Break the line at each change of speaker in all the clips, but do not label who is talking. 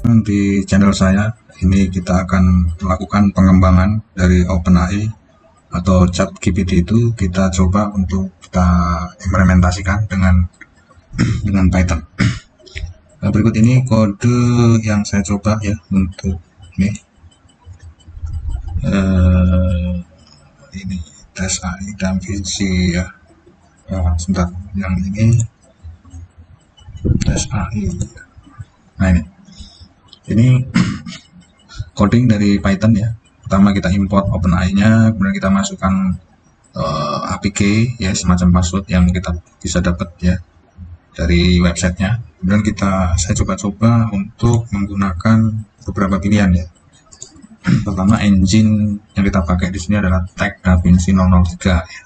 Di channel saya ini kita akan melakukan pengembangan dari OpenAI atau ChatGPT. Itu kita coba untuk kita implementasikan dengan Python. Nah, berikut ini kode yang saya coba ya untuk ini tes AI dan Vinci ya. Sebentar, yang ini tes AI. Nah, ini coding dari Python ya. Pertama kita import OpenAI-nya, kemudian kita masukkan APK ya, semacam password yang kita bisa dapat ya dari websitenya. Kemudian saya coba-coba untuk menggunakan beberapa pilihan ya. Pertama, engine yang kita pakai di sini adalah Tech DaVinci 003 ya.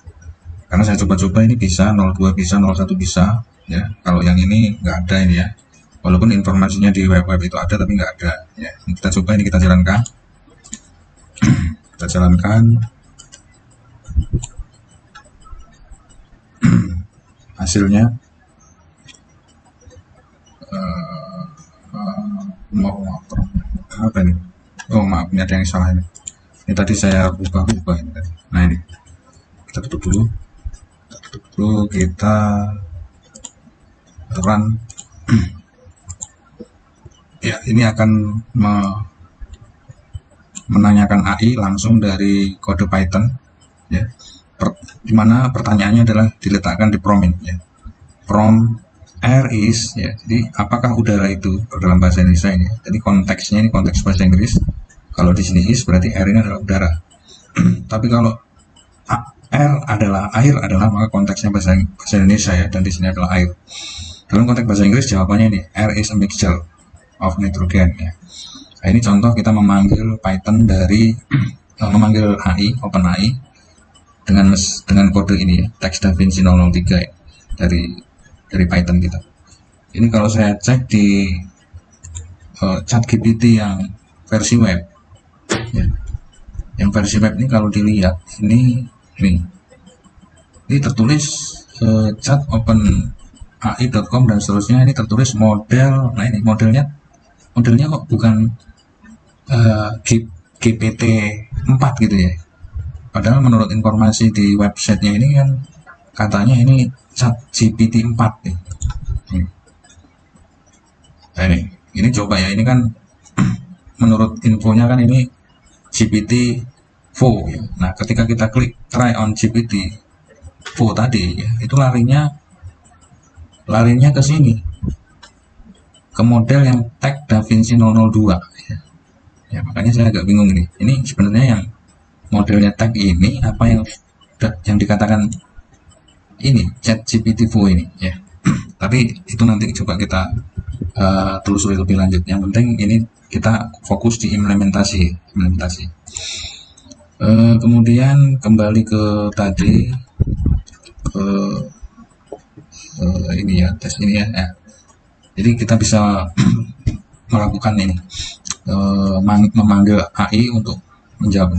Karena saya coba-coba ini bisa 02 bisa 01 bisa ya. Kalau yang ini nggak ada ini ya. Walaupun informasinya di web itu ada tapi nggak ada ya. Ini kita coba, ini kita jalankan. Kita jalankan. Hasilnya apa ini? Oh maaf, ini ada yang salah ini. Ini tadi saya ubah ini tadi. Nah ini kita tutup dulu. Kita run. Ya, ini akan menanyakan AI langsung dari kode Python ya. Dimana pertanyaannya adalah diletakkan di prompt ya. Prompt air is ya. Jadi apakah udara itu dalam bahasa Indonesia ini. Jadi konteksnya ini konteks bahasa Inggris. Kalau di sini is berarti air ini adalah udara. Tapi kalau air adalah maka konteksnya bahasa Indonesia ya, dan di sini adalah air. Dalam konteks bahasa Inggris jawabannya ini air is a mixture of nitrogen ya. Nah, ini contoh kita memanggil Python dari memanggil AI OpenAI dengan kode ini ya, Tech DaVinci 003 ya, dari Python kita. Ini kalau saya cek di ChatGPT yang versi web ya. Yang versi web ini kalau dilihat ini tertulis chat openai.com dan seterusnya, ini tertulis model. Nah ini modelnya kok bukan GPT 4 gitu ya, padahal menurut informasi di websitenya ini kan katanya ini chat GPT 4 nih. Nah, ini coba ya, ini kan menurut infonya kan ini GPT 4 ya. Nah ketika kita klik try on GPT 4 tadi ya, itu larinya ke sini, ke model yang Tech DaVinci 002 ya. Ya makanya saya agak bingung ini. Ini sebenarnya yang modelnya Tech ini apa yang dikatakan ini ChatGPT 4 ini ya. Tapi itu nanti coba kita telusuri lebih lanjut. Yang penting ini kita fokus di implementasi. Kemudian kembali ke tadi ini ya, tes ini ya. Jadi kita bisa melakukan ini memanggil AI untuk menjawab.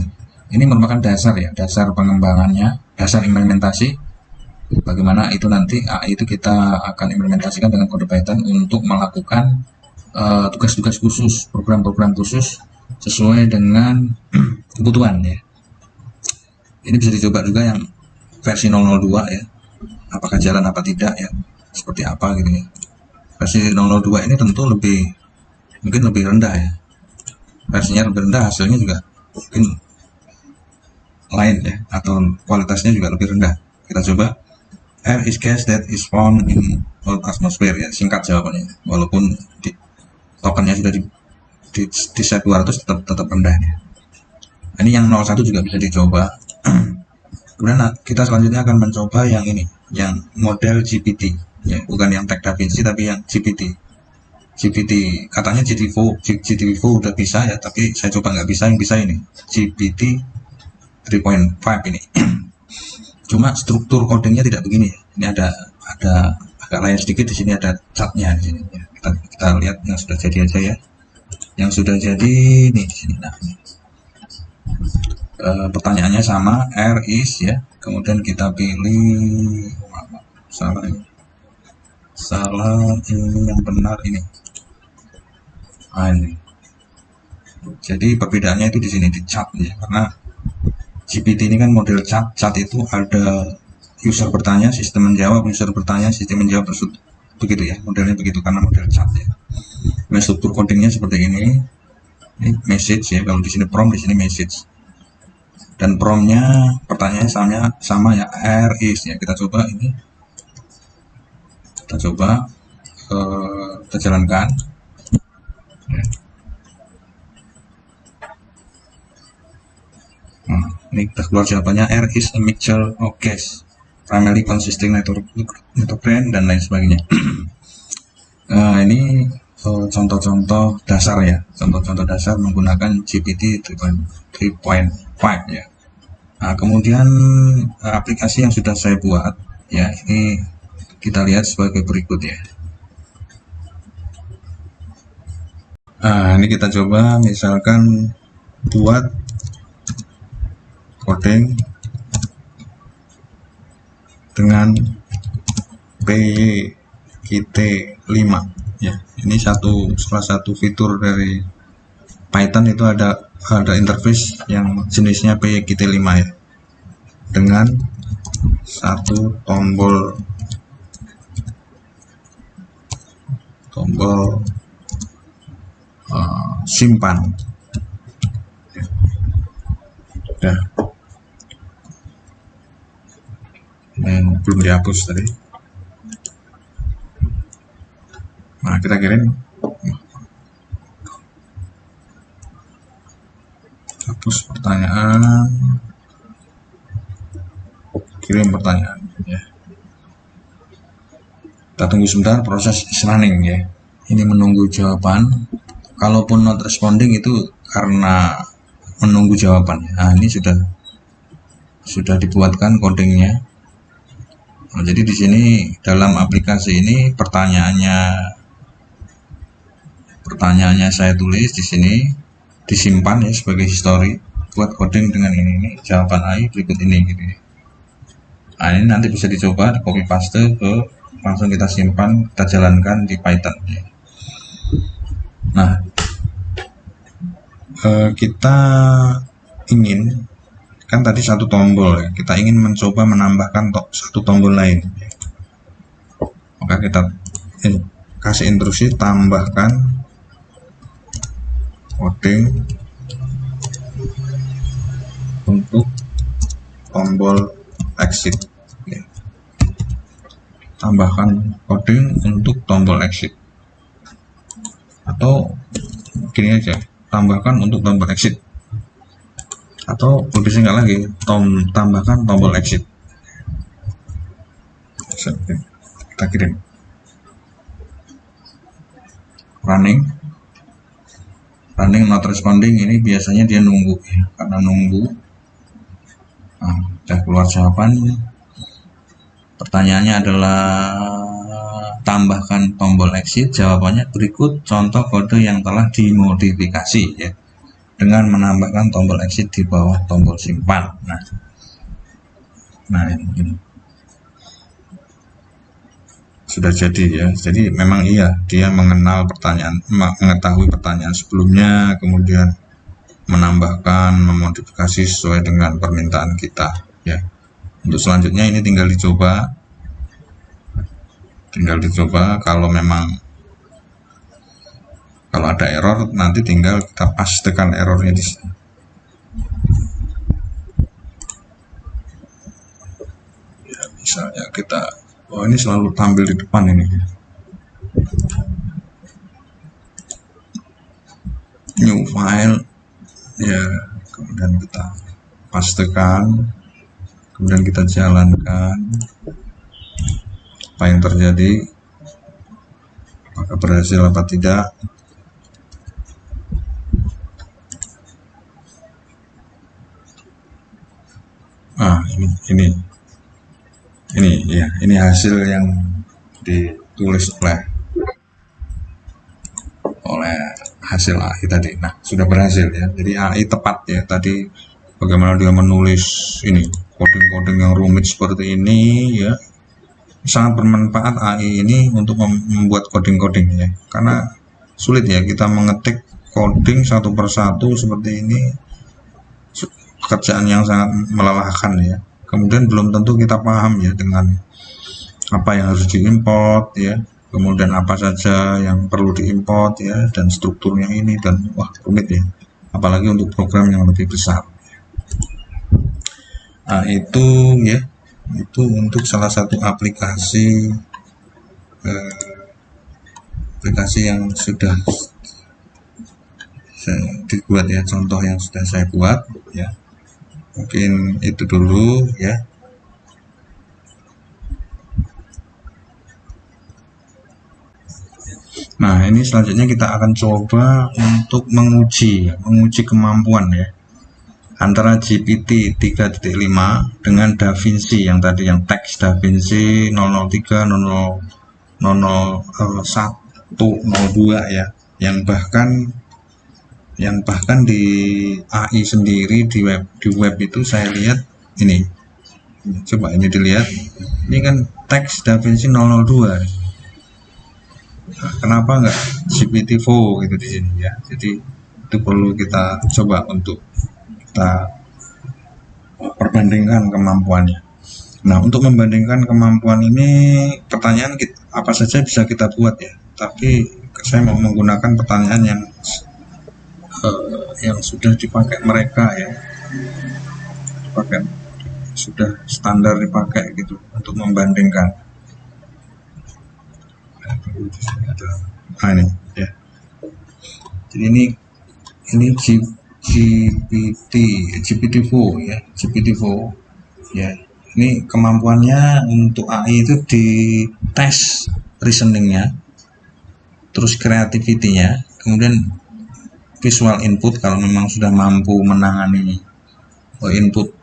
Ini merupakan dasar ya, dasar pengembangannya, dasar implementasi. Bagaimana itu nanti AI itu kita akan implementasikan dengan kode Python untuk melakukan tugas-tugas khusus, program-program khusus sesuai dengan kebutuhan ya. Ini bisa dicoba juga yang versi 002 ya, apakah jalan apa tidak ya, seperti apa gitu ya. Versi 002 ini tentu mungkin lebih rendah ya, versinya lebih rendah, hasilnya juga mungkin lain ya, atau kualitasnya juga lebih rendah. Kita coba air is gas that is found in Earth atmosphere ya, singkat jawabannya, walaupun tokennya sudah di set 200 tetap rendah ya. Ini yang 01 juga bisa dicoba. Kemudian kita selanjutnya akan mencoba yang ini, yang model GPT ya, bukan yang Tech DaVinci tapi yang GPT katanya GPT-4 udah bisa ya, tapi saya coba nggak bisa. Yang bisa ini GPT 3.5 ini. Cuma struktur codingnya tidak begini. Ini ada agak lain sedikit. Di sini ada catnya di sini ya. Kita lihat yang sudah jadi aja ya. Yang sudah jadi nih di sini. Nah, pertanyaannya sama, air is ya. Kemudian kita pilih salah ini yang benar ini. Nah, ini. Jadi perbedaannya itu di sini di chat ya, karena GPT ini kan model chat. Chat itu ada user bertanya, sistem menjawab, user bertanya, sistem menjawab, begitu ya, modelnya begitu karena model chat ya. Nah, struktur codingnya seperti ini message ya, kalau di sini prompt, di sini message, dan promptnya pertanyaannya sama ya, is ya. Kita coba ini, kita jalankan ya. Nah, ini kita keluar jawabannya, air is a mixture of gas primarily consisting nitrogen dan lain sebagainya. Nah, ini contoh-contoh dasar ya, contoh-contoh dasar menggunakan GPT 3.5 ya. Nah, kemudian aplikasi yang sudah saya buat ya, ini kita lihat sebagai berikut ya. Nah, ini kita coba misalkan buat coding dengan PYQt5 ya. Ini salah satu fitur dari Python, itu ada interface yang jenisnya PYQt5 ya, dengan satu tombol simpan ya. Belum dihapus tadi. Nah, kita kirim, hapus pertanyaan, kirim pertanyaan ya. Kita tunggu sebentar, proses is running ya. Ini menunggu jawaban. Kalaupun not responding itu karena menunggu jawaban. Nah, ini sudah dibuatkan codingnya. Nah, jadi di sini dalam aplikasi ini pertanyaannya saya tulis di sini, disimpan ya sebagai history, buat coding dengan ini jawaban AI berikut ini gitu ya. Nah, ini nanti bisa dicoba di copy paste langsung kita simpan, kita jalankan di Python ya. Nah, kita ingin, kan tadi satu tombol ya, kita ingin mencoba menambahkan satu tombol lain, maka kita kasih instruksi tambahkan coding untuk tombol exit ya. Tambahkan coding untuk tombol exit, atau gini aja, tambahkan untuk tombol exit, atau lebih singkat lagi, tambahkan tombol exit. Kita kirim, running not responding. Ini biasanya dia nunggu ya, karena nunggu. Nah, udah keluar jawaban. Pertanyaannya adalah tambahkan tombol exit, jawabannya berikut contoh kode yang telah dimodifikasi ya, dengan menambahkan tombol exit di bawah tombol simpan. Nah ini sudah jadi ya. Jadi memang iya, dia mengetahui pertanyaan sebelumnya, kemudian menambahkan, memodifikasi sesuai dengan permintaan kita ya. Untuk selanjutnya ini tinggal dicoba. Kalau ada error, nanti tinggal kita pastekan errornya di sini. Ya, misalnya kita, ini selalu tampil di depan ini. New file, ya, kemudian kita pastekan, kemudian kita jalankan. Apa yang terjadi? Apakah berhasil apa tidak? Ini hasil yang ditulis oleh hasil AI tadi. Nah, sudah berhasil ya. Jadi AI tepat ya. Tadi bagaimana dia menulis ini coding-coding yang rumit seperti ini ya. Sangat bermanfaat AI ini untuk membuat coding-coding ya. Karena sulit ya kita mengetik coding satu persatu seperti ini, pekerjaan yang sangat melelahkan ya. Kemudian belum tentu kita paham ya dengan apa yang harus diimport ya, kemudian apa saja yang perlu diimport ya, dan strukturnya ini, dan wah rumit ya, apalagi untuk program yang lebih besar. Nah itu ya, itu untuk salah satu aplikasi yang sudah saya dibuat ya, contoh yang sudah saya buat ya. Mungkin itu dulu ya. Nah ini selanjutnya kita akan coba untuk menguji kemampuan ya antara GPT 3.5 dengan DaVinci yang tadi, yang teks DaVinci 003, 001, 02 ya, yang bahkan di AI sendiri di web itu saya lihat ini, coba ini dilihat, ini kan teks DaVinci 002. Nah, kenapa enggak GPT-4 gitu di sini ya? Jadi itu perlu kita coba untuk kita perbandingkan kemampuannya. Nah, untuk membandingkan kemampuan ini, pertanyaan apa saja bisa kita buat ya. Tapi saya mau menggunakan pertanyaan yang sudah dipakai mereka ya, sudah standar dipakai gitu untuk membandingkan. Nah ini ya, jadi ini GPT-4 ya, GPT-4 ya. Ini kemampuannya untuk AI itu di tes reasoningnya, terus creativity-nya, kemudian visual input kalau memang sudah mampu menangani input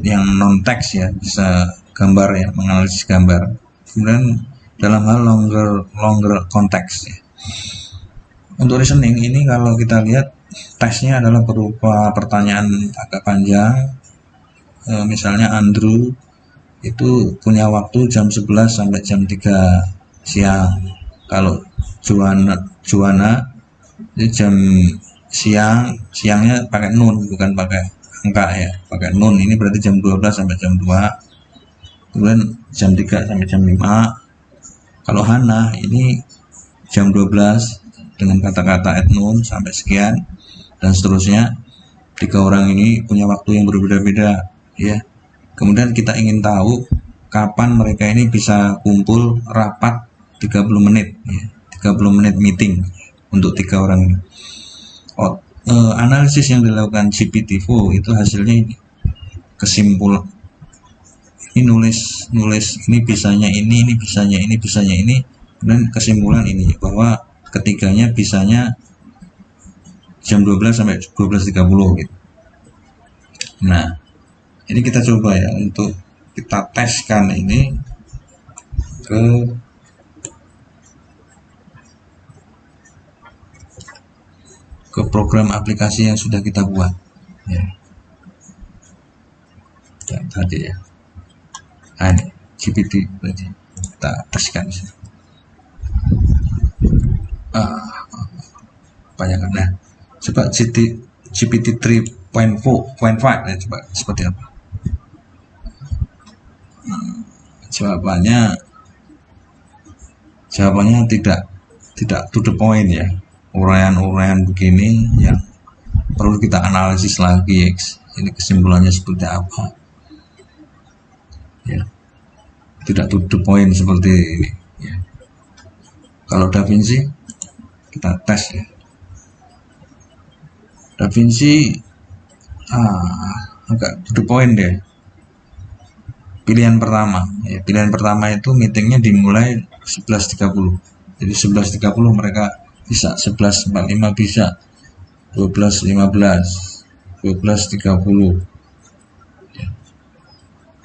yang non teks ya, bisa gambar ya, menganalisis gambar. Kemudian dalam hal longer konteks ya. Untuk reasoning ini kalau kita lihat tesnya adalah berupa pertanyaan agak panjang. Misalnya Andrew itu punya waktu jam 11 sampai jam 3 siang. Kalau Juana itu jam siangnya pakai nun, bukan pakai angka ya, pakai nun. Ini berarti jam 12 sampai jam 2. Kemudian jam 3 sampai jam 5. Kalau Hana ini jam 12 dengan kata-kata at noon sampai sekian dan seterusnya. 3 orang ini punya waktu yang berbeda-beda ya. Kemudian kita ingin tahu kapan mereka ini bisa kumpul rapat 30 menit ya, 30 menit meeting untuk 3 orang ini. Analisis yang dilakukan GPT-4 itu hasilnya ini, kesimpulan ini, nulis ini bisanya ini bisanya ini, dan kesimpulan ini bahwa ketiganya bisanya jam 12 sampai 12.30 gitu. Nah ini kita coba ya, untuk kita teskan ini ke program aplikasi yang sudah kita buat ya, tadi ya. Nah, ini GPT berarti kita teskan sini. Banyak kan. Nah, coba GPT 3.5 ya, coba seperti apa. Jawabannya tidak to the point ya, uraian begini yang perlu kita analisis lagi. Ini kesimpulannya seperti apa ya, tidak to the point seperti ini ya. Kalau DaVinci kita tes ya, DaVinci agak to the point deh. Pilihan pertama itu meetingnya dimulai 11.30, jadi 11.30 mereka bisa, 11.45 bisa, 12.15, 12.30 ya.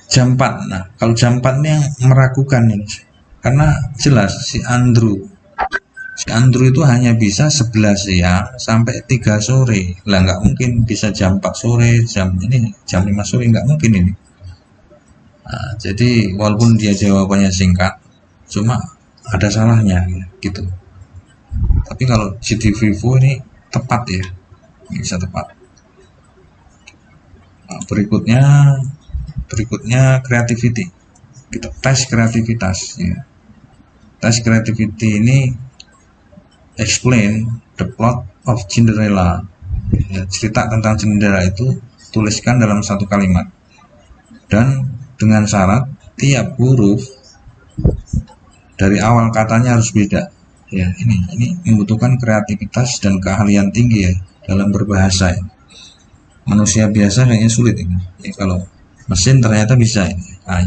Jam 4. Nah kalau jam 4 ini yang meragukan nih, karena jelas si Andrew itu hanya bisa 11 siang sampai 3 sore lah, nggak mungkin bisa jam 4 sore, jam 5 sore, nggak mungkin ini. Nah, jadi walaupun dia jawabannya singkat, cuma ada salahnya gitu. Tapi kalau GD Vivo ini tepat ya, bisa tepat. Nah, berikutnya creativity. Kita tes kreativitas ya. Tes creativity ini explain the plot of Cinderella. Ya, cerita tentang Cinderella itu tuliskan dalam satu kalimat. Dan dengan syarat tiap huruf dari awal katanya harus beda. Ya, ini membutuhkan kreativitas dan keahlian tinggi ya dalam berbahasa. Ya. Manusia biasa kayaknya sulit ini. Ya, kalau mesin ternyata bisa ini. Nah,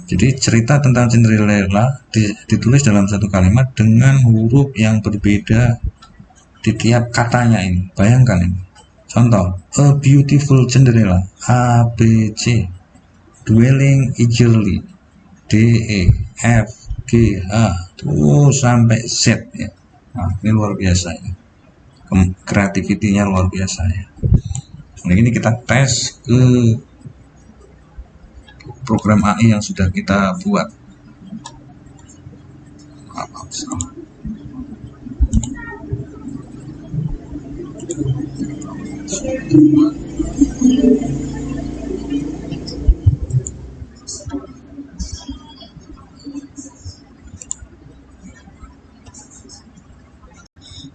jadi cerita tentang Cinderella ditulis dalam satu kalimat dengan huruf yang berbeda di tiap katanya ini. Bayangkan ini. Contoh, a beautiful Cinderella, A, B, C. Dwelling eagerly, D, E, F, G, H, terus sampai Z ya. Nah, ini luar biasa ya. Kreativitinya luar biasa ya. Nah, ini kita tes ke program AI yang sudah kita buat.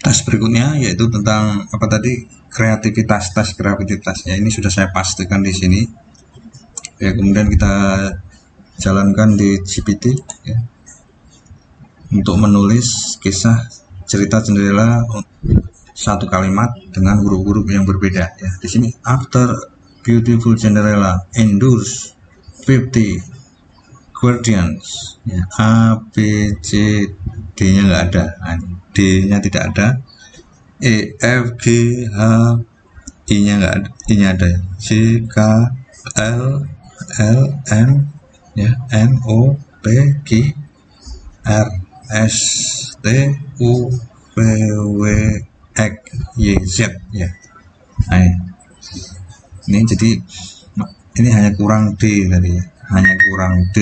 Tes berikutnya yaitu tentang apa tadi, tes kreativitas ya. Ini sudah saya pastikan di sini ya. Kemudian kita jalankan di GPT ya, untuk menulis kisah cerita Cinderella satu kalimat dengan huruf-huruf yang berbeda ya. Di sini after beautiful Cinderella endures 50 guardians ya. A, B, C, D nya nggak ada. Nah, D nya tidak ada. E, F, G, H, I nya nggak ada. I nya ada. C, K, L, M ya, N, O, P, Q, R, S, T, U, V, W, X, Y, Z ya. Nah, ini jadi ini hanya kurang D tadi, hanya kurang D,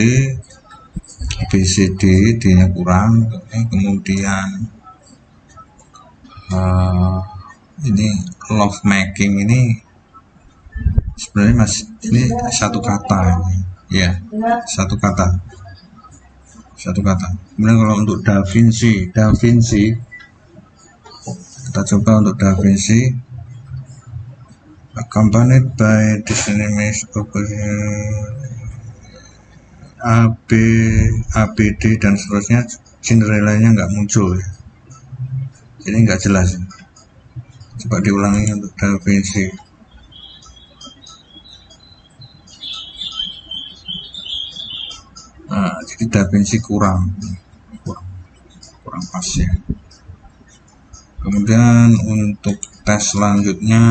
B, C, D, D nya kurang. Kemudian ini love making ini sebenarnya masih ini satu kata ya, satu kata. Kemudian kalau untuk Da Vinci kita coba untuk Da Vinci, accompanied by Disney A, B, D dan seterusnya. Cinderella-nya nggak muncul ya. Ini nggak jelas. Coba diulangi untuk Da Vinci. Nah, jadi Da Vinci kurang pas ya. Kemudian untuk tes selanjutnya